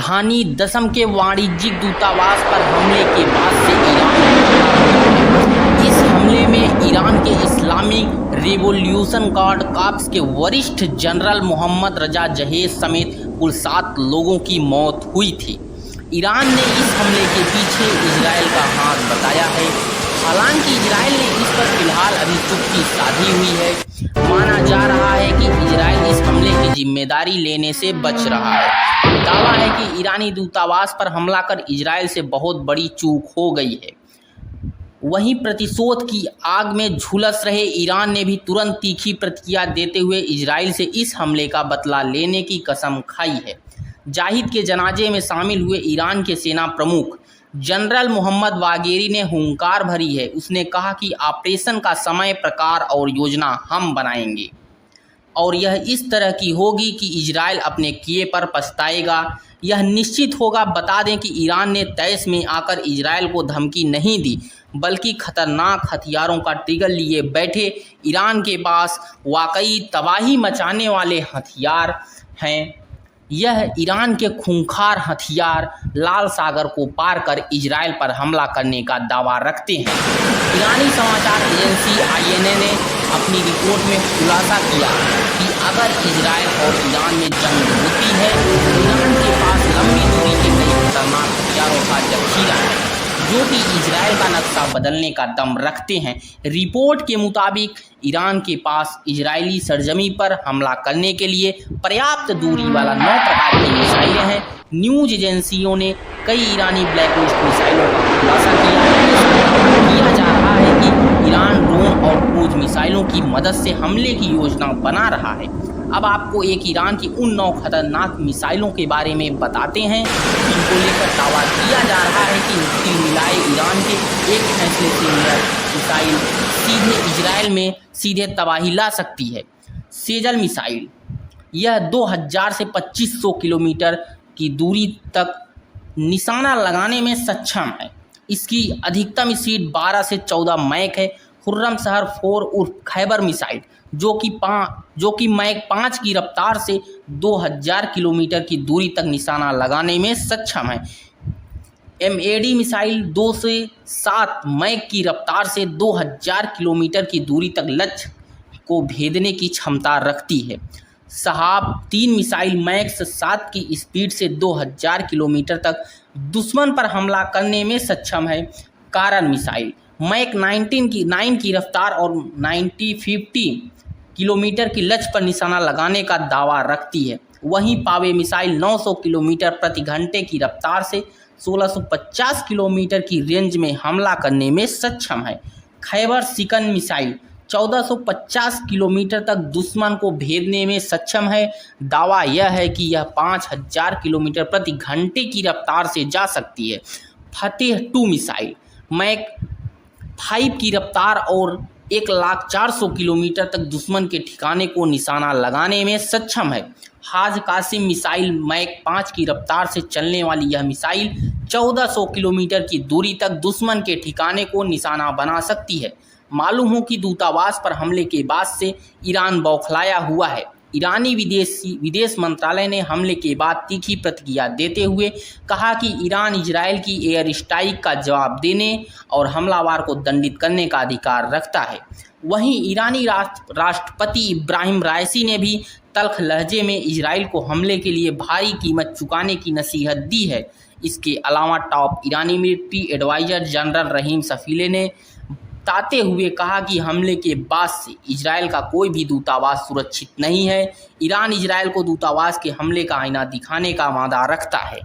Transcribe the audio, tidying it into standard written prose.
राजधानी दशम के वाणिज्यिक दूतावास पर हमले के बाद से ईरान है। इस हमले में ईरान के इस्लामिक रिवॉल्यूशन गार्ड कॉर्प्स के वरिष्ठ जनरल मोहम्मद रजा जहेद समेत कुल 7 लोगों की मौत हुई थी। ईरान ने इस हमले के पीछे इजराइल का हाथ बताया है। हालांकि इजराइल ने इस पर फिलहाल अभी चुप्पी साधी हुई है। माना जा रहा है कि इजराइल इस हमले की जिम्मेदारी लेने से बच रहा है। दावा है कि ईरानी दूतावास पर हमला कर इजराइल से बहुत बड़ी चूक हो गई है। वहीं प्रतिशोध की आग में झुलस रहे ईरान ने भी तुरंत तीखी प्रतिक्रिया देते हुए इजराइल से इस हमले का बदला लेने की कसम खाई है। जाहिद के जनाजे में शामिल हुए ईरान के सेना प्रमुख जनरल मोहम्मद बागेरी ने हुंकार भरी है। उसने कहा कि ऑपरेशन का समय, प्रकार और योजना हम बनाएंगे और यह इस तरह की होगी कि इजराइल अपने किए पर पछताएगा। यह निश्चित होगा। बता दें कि ईरान ने तैश में आकर इजराइल को धमकी नहीं दी, बल्कि खतरनाक हथियारों का ट्रिगर लिए बैठे। ईरान के पास वाकई तबाही मचाने वाले हथियार हैं। यह ईरान के खूंखार हथियार लाल सागर को पार कर इजराइल पर हमला करने का दावा रखते हैं। ईरानी समाचार एजेंसी INA ने अपनी रिपोर्ट में खुलासा किया कि अगर इजराइल और ईरान में जंग होती है तो ईरान के पास लंबी दूरी के कई खतरनाक हथियारों का जखीरा है, जो कि इजराइल का नक्शा बदलने का दम रखते हैं। रिपोर्ट के मुताबिक ईरान के पास इजरायली सरजमी पर हमला करने के लिए पर्याप्त दूरी वाला 9 प्रकार की मिसाइलें हैं। न्यूज एजेंसियों ने कई ईरानी ब्लैकलिस्ट मिसाइलों का खुलासा किया जा रहा है कि ईरान ड्रोन और क्रूज मिसाइलों की मदद से हमले की योजना बना रहा है। अब आपको एक ईरान की उन 9 खतरनाक मिसाइलों के बारे में बताते हैं जिनको लेकर दावा किया जा रहा है कि तिल मिलाए ईरान के एक फैसले से मिसाइल सीधे इजराइल में सीधे तबाही ला सकती है। सेजल मिसाइल, यह 2000 से 2500 किलोमीटर की दूरी तक निशाना लगाने में सक्षम है। इसकी अधिकतम स्पीड 12 से 14 मैक है। खुर्रम शहर 4 उर्फ खैबर मिसाइल, जो कि मैक 5 की रफ्तार से 2000 किलोमीटर की दूरी तक निशाना लगाने में सक्षम है। MAD मिसाइल 2 से 7 मैक की रफ्तार से 2000 किलोमीटर की दूरी तक लक्ष्य को भेदने की क्षमता रखती है। शहाब 3 मिसाइल मैक 7 की स्पीड से 2000 किलोमीटर तक दुश्मन पर हमला करने में सक्षम है। कारण मिसाइल मैक 9 की रफ्तार और 50 किलोमीटर की लक्ष्य पर निशाना लगाने का दावा रखती है। वहीं पावे मिसाइल 900 किलोमीटर प्रति घंटे की रफ्तार से 1650 किलोमीटर की रेंज में हमला करने में सक्षम है। खैबर शिकन मिसाइल 1450 किलोमीटर तक दुश्मन को भेदने में सक्षम है। दावा यह है कि यह 5000 किलोमीटर प्रति घंटे की रफ्तार से जा सकती है। फतेह 2 मिसाइल मैक 5 की रफ्तार और 1,04,000 किलोमीटर तक दुश्मन के ठिकाने को निशाना लगाने में सक्षम है। हाज कासिम मिसाइल मैक 5 की रफ्तार से चलने वाली यह मिसाइल 1400 किलोमीटर की दूरी तक दुश्मन के ठिकाने को निशाना बना सकती है। मालूम हो कि दूतावास पर हमले के बाद से ईरान बौखलाया हुआ है। ईरानी विदेश मंत्रालय ने हमले के बाद तीखी प्रतिक्रिया देते हुए कहा कि ईरान इजराइल की एयर स्ट्राइक का जवाब देने और हमलावर को दंडित करने का अधिकार रखता है। वहीं ईरानी राष्ट्रपति इब्राहिम राइसी ने भी तल्ख लहजे में इजराइल को हमले के लिए भारी कीमत चुकाने की नसीहत दी है। इसके अलावा टॉप ईरानी मिलिट्री एडवाइजर जनरल रहीम सफीले ने बताते हुए कहा कि हमले के बाद से इजराइल का कोई भी दूतावास सुरक्षित नहीं है। ईरान इजराइल को दूतावास के हमले का आईना दिखाने का वादा रखता है।